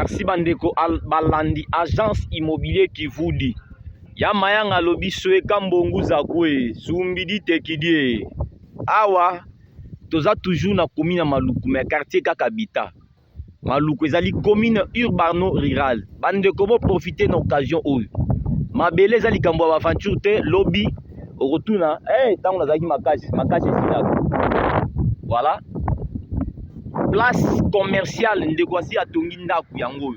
Merci bandeko balandi agence immobilier qui vous dit. Ya mayanga lobi soe kambongu zakwe sumbidi tekidie. Awa toza toujours na commune Maluku mais quartier Kakabita. Maluku ezali commune urbano rural. Bandeko bo profiter na occasion oyo. Mabele ezali kambo ba aventure te lobby au retour na tango nazaki makasi silaka. Voilà. Place commerciale ndekwasi atongi ndaku yango.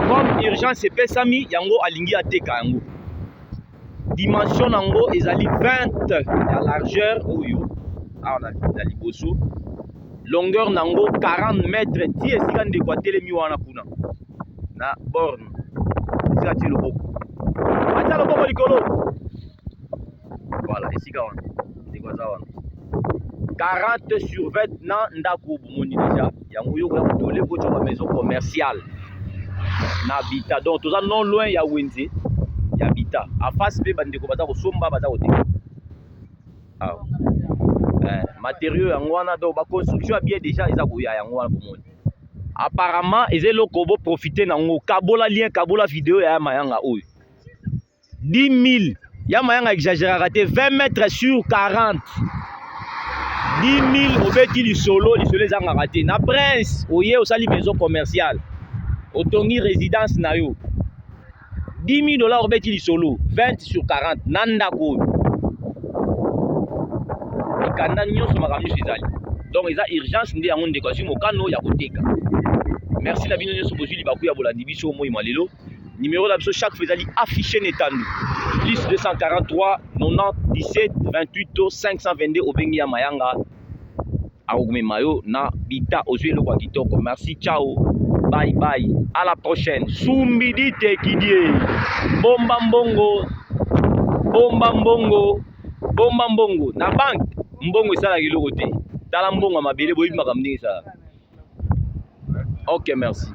Comme urgence epesami yango alingi ateka yango. Dimension nango ezali 20 ya largeur oyo. Awana na liboso. Longueur nango 40 mètres. Ti esika ndeko atelemi wana kuna. Na borne. Esika ti loboko. Atia loboko likolo. Voilà, esika wana. Ndeko za wana. 40 sur 20 na ndako bomoni déjà. Yango yo ko tole ko tsoba maison commerciale. Na Bita. Donc toza non loin ya Wenze. Ya Bita. A face pe bandeko baza ko somba baza ko te. Ah. Matériaux yango wana donc ba construction bien déjà eza ko ya yango wana bomoni. Apparemment ezelo ko bo profiter nango kabola lien kabola vidéo ya mayanga oyo. 10 000. Ya mayanga exagérer raté 20 mètres sur 40. 10 000 obeti lisolo ezanga raté. Na Prince, oye osali maison commerciale. Otongi résidence na yo. 10 000 $ obeti lisolo. 20 sur 40. Nanda ko. Ikanda nyonso makambo ezali. Donc eza urgence nde yango ndeko asi mokano ya koteka. Merci na bino nyonso bozuli baku ya bolandi biso moi malelo. Numéro la biso chaque faisali affiché netandu. Plus 243 90 17 28 522 obengi ya mayanga. Augme mayo na Bita ozui lo kwa kitoko. Merci, ciao. Bye bye. À la prochaine. Sumbidi tekidie. Bomba mbongo. Bomba mbongo. Bomba mbongo. Na bank mbongo esala kiloko te. Tala mbongo mabele boyi makamdingi ça. OK, merci.